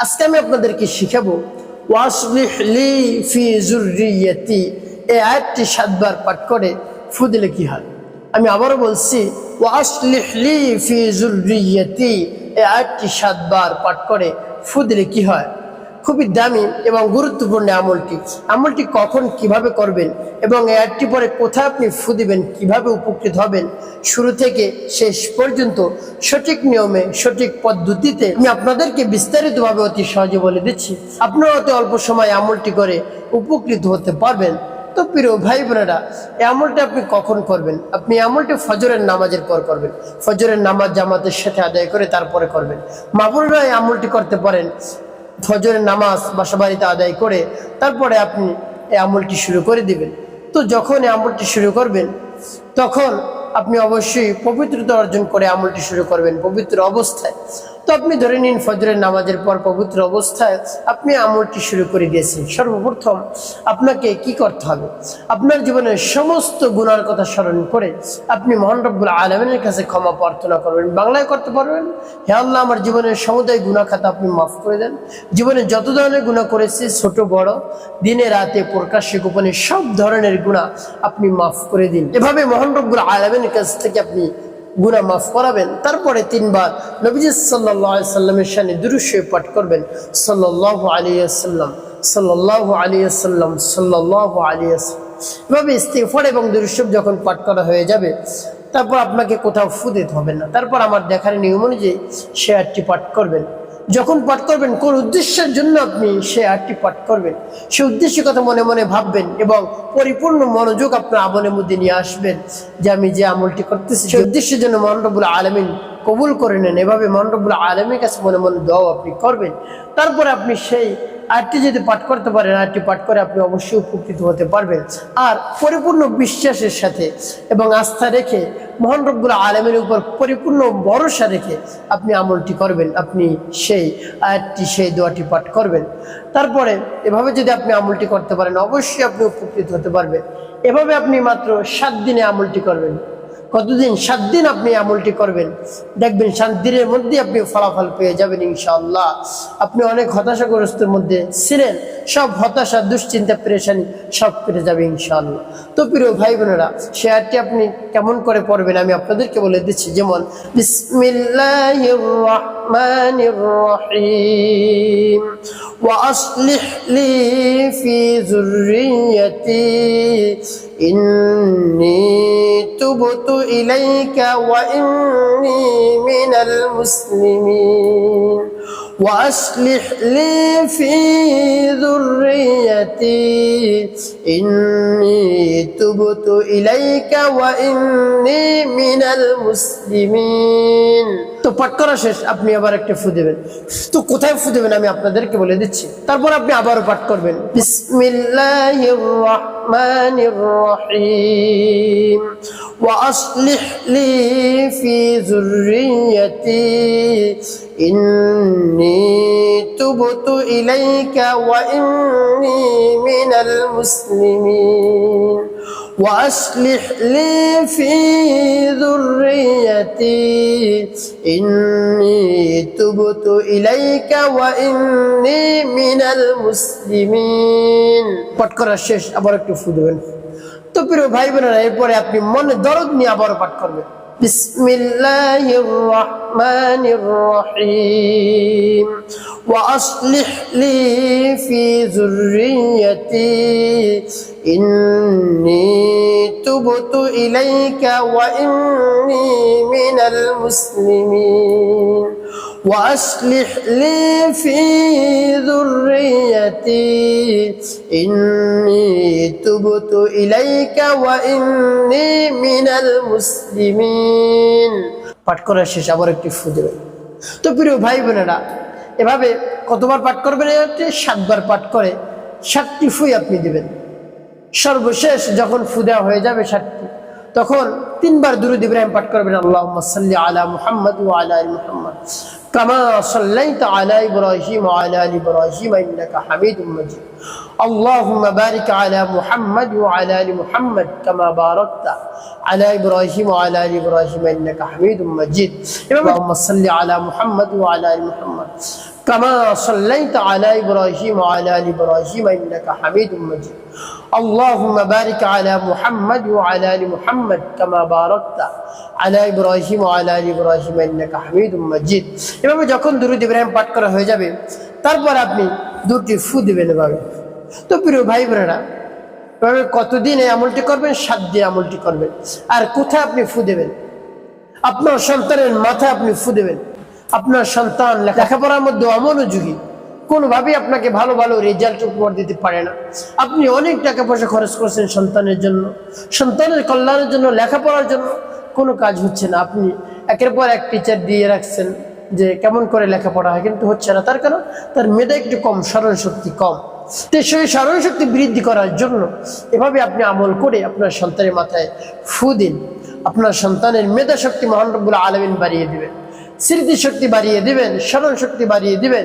আজকে আমি আপনাদেরকে শিখাবো ওয়াসলিহ লি ফি যুররিয়্যতি, এই আয়াতটি 7 বার পাঠ করে ফু দিলে কি হয়। আমি আবারও বলছি, ওয়াসলিহ লি ফি যুররিয়্যতি, এই আয়াতটি 7 বার পাঠ করে ফু দিলে কি হয়। খুবই দামি এবং গুরুত্বপূর্ণ আমলটি কখন কিভাবে করবেন এবং এই আয়াতটি পরে কোথায় আপনি ফু দিবেন, কিভাবে উপকৃত হবেন, শুরু থেকে শেষ পর্যন্ত সঠিক নিয়মে সঠিক পদ্ধতিতে আমি আপনাদেরকে বিস্তারিতভাবে অতি সহজে বলে দিচ্ছি। আপনারা অতি অল্প সময় আমলটি করে উপকৃত হতে পারবেন। তো প্রিয় ভাই বোনেরা, এই আমলটি আপনি কখন করবেন? আপনি আমলটি ফজরের নামাজের পর করবেন। ফজরের নামাজ জামাতের সাথে আদায় করে তারপরে করবেন। মা বোনেরা এই আমলটি করতে পারেন ফজরের নামাজ বাসা বাড়িতে আদায় করে তারপরে আপনি এই আমলটি শুরু করে দিবেন। তো যখন এই আমলটি শুরু করবেন তখন আপনি অবশ্যই পবিত্রতা অর্জন করে আমলটি শুরু করবেন পবিত্র অবস্থায়। তো আপনি ধরে নিন ফজরের নামাজের পর পবিত্র অবস্থায় আপনি আমলটি শুরু করে দিয়েছেন। সর্বপ্রথম আপনাকে কি করতে হবে? আপনার জীবনের সমস্ত গুনার কথা স্মরণ করে আপনি মহান রব্বুল আলামিনের কাছে ক্ষমা প্রার্থনা করবেন। বাংলায় করতে পারবেন, হে আল্লাহ, আমার জীবনের সমুদায় গুনাহ খাতা আপনি মাফ করে দেন। জীবনে যত ধরনের গুনাহ করেছি, ছোট বড়, দিনে রাতে প্রকাশ্যে গোপনে সব ধরনের গুনাহ আপনি মাফ করে দিন। এভাবে মহান রব্বুল আলামিনের কাছ থেকে আপনি গুনাহ মাফ করাবেন। তারপরে 3 বার নবীজি সাল্লাল্লাহু আলাইহি সাল্লামের শানে দুরূদ শরীফ পাঠ করবেন। সাল্লাল্লাহু আলাইহি ওয়াসাল্লাম, সাল্লাল্লাহু আলাইহি ওয়াসাল্লাম, সাল্লাল্লাহু আলাইহি ওয়াসাল্লাম। এভাবে ইস্তিগফার এবং দুরূদ শরীফ যখন পাঠ করা হয়ে যাবে, তারপর আপনাকে কোথাও ফু দিতে হবে না। তারপর আমার দেখার নিয়ম অনুযায়ী সে আয়াতটি পাঠ করবেন। যখন পাঠ করবেন, কোন উদ্দেশ্যের জন্য আপনি সে আয়াতটি পাঠ করবেন, সে উদ্দেশ্যের কথা মনে মনে ভাববেন এবং পরিপূর্ণ মনোযোগ আপনার আমলের মধ্যে নিয়ে আসবেন যে আমি যে আমলটি করতেছি সে উদ্দেশ্যের জন্য মহান রব্বুল আলামিন কবুল করে নেন। এভাবে মহান রব্বুল আলামিনের কাছে মনে মনে দোয়া আপনি করবেন। তারপরে আপনি সেই আয়াতটি যদি পাঠ করতে পারেন, আয়াতটি পাঠ করে আপনি অবশ্যই উপকৃত হতে পারবেন। আর পরিপূর্ণ বিশ্বাসের সাথে এবং আস্থা রেখে মহান রব্বুল আলামিনের উপর পরিপূর্ণ ভরসা রেখে আপনি আমলটি করবেন। আপনি সেই আয়াতটি, সেই দোয়াটি পাঠ করবেন। তারপরে এভাবে যদি আপনি আমলটি করতে পারেন, অবশ্যই আপনি উপকৃত হতে পারবেন। এভাবে আপনি মাত্র 7 দিনে আমলটি করবেন। কতদিন? 7 দিন আপনি আমলটি করবেন, দেখবেন 7 দিনের মধ্যে আপনি ফলাফল পেয়ে যাবেন ইনশাআল্লাহ। আপনি অনেক হতাশাগ্রস্তের মধ্যে ছিলেন, সব হতাশা, দুশ্চিন্তা, পেরেশানি সব কেটে যাবে ইনশাআল্লাহ। তো প্রিয় ভাই বোনেরা, সে আয়াতটি আপনি কেমন করে পড়বেন আমি আপনাদেরকে বলে দিচ্ছি। যেমন বিসমিল্লাহির রহমানির রহিম, ওয়াসলিহ লি ফি যুররিয়্যতি ইন্নী তুবতু ইলাইকা ওয়া ইন্নী মিনাল মুসলিমিন। وأصلح لي في ذريتي إني تبت إليك وإني من المسلمين। তো পাঠ করা শেষ, আপনি আবার একটা ফু দেবেন। তো কোথায় ফু দেবেন আমি আপনাদেরকে বলে দিচ্ছি। তারপর আপনি আবারও পাঠ করবেন বিসমিল্লাহির রহমানির রহিম, وأصلح لي في ذريتي إني تبت إليك وإني من المسلمين وأصلح لي في ذريتي إني تبت إليك وإني من المسلمين। পাঠ করা শেষ, আবার একটু ফু দেবেন। তো প্রিয় ভাই বোনেরা, এরপরে আপনি মনে দরদ নিয়ে আবারও পাঠ করবেন বিসমিল্লাহির রহমানির রহিম, ওয়াসলিহ লি ফি যুররিয়্যতি ইন্নী তুবতু ইলাইকা ওয়া ইন্নী মিনাল মুসলিমিন وأصلح لي في ذريتي إني تبت إليك وإني من المسلمين। পাঠ করা শেষ, আবার একটু ফু দেবেন। তো প্রিয় ভাই বোনেরা, এভাবে কতবার পাঠ করবেন? 7 বার পাঠ করে 7টি ফুই আপনি দিবেন। সর্বশেষ যখন ফু দেওয়া হয়ে যাবে 7টি, তখন 3 বার দুরূদ ইব্রাহিম পাঠ করবেন। আল্লাহুম্মা সাল্লি আলা মুহাম্মাদ ওয়া আলা আলি মুহাম্মাদ كما صليت على إبراهيم وعلى آل إبراهيم إنك حميد مجيد اللهم بارك على محمد وعلى آل محمد كما باركت على إبراهيم وعلى آل إبراهيم إنك حميد مجيد اللهم صل على محمد وعلى آل محمد كما صليت على إبراهيم وعلى آل إبراهيم إنك حميد مجيد اللهم بارك على محمد وعلى آل محمد كما باركت على إبراهيم وعلى آل إبراهيم إنك حميد مجيد এভাবে যখন দুরূদ ইব্রাহিম পাঠ করা হয়ে যাবে তারপর আপনি দুটি ফু দিবেন এভাবে। তো প্রিয় ভাই বোনেরা, এভাবে কতদিন এই আমলটি করবেন? 7 দিন আমলটি করবেন। আর কোথায় আপনি ফু দেবেন? আপনার সন্তানের মাথায় আপনি ফু দেবেন। আপনার সন্তান লেখাপড়ার মধ্যে অমনোযোগী, কোনোভাবেই আপনাকে ভালো ভালো রেজাল্ট উপহার দিতে পারে না। আপনি অনেক টাকা পয়সা খরচ করছেন সন্তানের জন্য, সন্তানের কল্যাণের জন্য, লেখাপড়ার জন্য, কোনো কাজ হচ্ছে না। আপনি একের পর এক টিচার দিয়ে রাখছেন যে কেমন করে লেখাপড়া হয়, কিন্তু হচ্ছে না। তার কারণ তার মেধা একটু কম, স্মরণ শক্তি কম। তো সেই স্মরণ শক্তি বৃদ্ধি করার জন্য এভাবে আপনি আমল করে আপনার সন্তানের মাথায় ফু দিন। আপনার সন্তানের মেধা শক্তি মহান রব্বুল আলামিন বাড়িয়ে দিবেন, স্মৃতি শক্তি বাড়িয়ে দিবেন, স্মরণ শক্তি বাড়িয়ে দিবেন।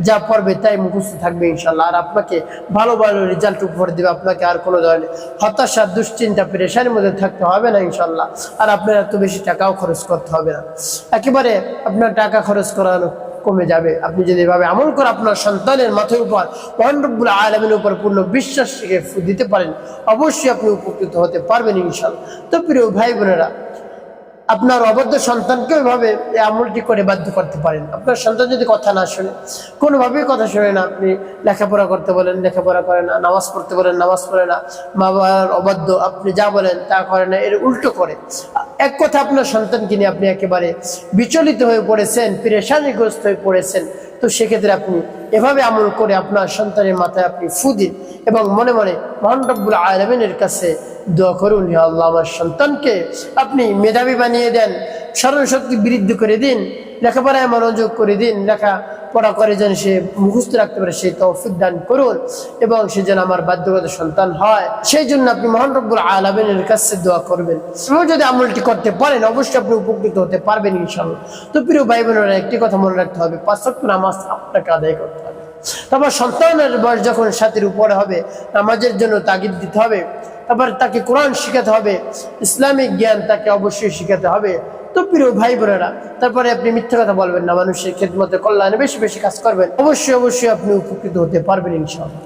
যা পড়বে তাই মুখস্থ থাকবে ইনশাল্লাহ। আর আপনাকে ভালো ভালো রেজাল্ট উপহার দেবে। আপনাকে আর কোনো ধরনের হতাশা, দুশ্চিন্তা, পেরেশানির মধ্যে থাকতে হবে না ইনশাল্লাহ। আর আপনার এত বেশি টাকাও খরচ করতে হবে না, একেবারে আপনার টাকা খরচ করানো কমে যাবে। আপনি যদি এভাবে আমল করে আপনার সন্তানের মাথার উপর মহান রব্বুল আলামিনের উপর পূর্ণ বিশ্বাস রেখে দিতে পারেন, অবশ্যই আপনি উপকৃত হতে পারবেন ইনশাল্লাহ। তো প্রিয় ভাই বোনেরা, আপনার অবদ্ধ সন্তানকে ওইভাবে এই আমলটি করে বাধ্য করতে পারেন। আপনার সন্তান যদি কথা না শোনে, কোনোভাবেই কথা শোনে না, আপনি লেখাপড়া করতে বলেন লেখাপড়া করে না, নামাজ পড়তে বলেন নামাজ পড়ে না, মা বাবার অবাধ্য, আপনি যা বলেন তা করে না, এর উল্টো করে, এক কথা আপনার সন্তানকে নিয়ে আপনি একেবারে বিচলিত হয়ে পড়েছেন, পেরেশানিগ্রস্ত হয়ে পড়েছেন, তো সেক্ষেত্রে আপনি এভাবে আমল করে আপনার সন্তানের মাথায় আপনি ফু দিন এবং মনে মনে মহান রব্বুল আলামিনের কাছে দোয়া করুন, হে আল্লাহ, আমার সন্তানকে আপনি মেধাবী বানিয়ে দেন, স্মরণ শক্তি বৃদ্ধি করে দিন, লেখাপড়ায় মনোযোগ করে দিন, লেখাপড়া করে যেন সে মুখস্থ রাখতে পারে সেই তৌফিক দান করুন, এবং সে যেন আমার বাধ্যগত সন্তান হয়। সেই জন্য আপনি মহান রব্বুল আলামিনের কাছে দোয়া করবেন এবং যদি আমলটি করতে পারেন অবশ্যই আপনি উপকৃত হতে পারবেন ইনশাআল্লাহ। তো প্রিয় ভাই বোনেরা, একটি কথা মনে রাখতে হবে, 5 ওয়াক্ত নামাজ আপনাকে আদায় করতে হবে। তারপর সন্তানের বয়স যখন 7-এর উপরে হবে, নামাজের জন্য তাগিদ দিতে হবে। তারপর তাকে কোরআন শিখাতে হবে, ইসলামিক জ্ঞান তাকে অবশ্যই শিখাতে হবে। তো প্রিয় ভাই বোনেরা, তারপরে আপনি মিথ্যা কথা বলবেন না, মানুষের খেদমতে কল্যাণে বেশি বেশি কাজ করবেন, অবশ্যই অবশ্যই আপনি উপকৃত হতে পারবেন ইনশাআল্লাহ।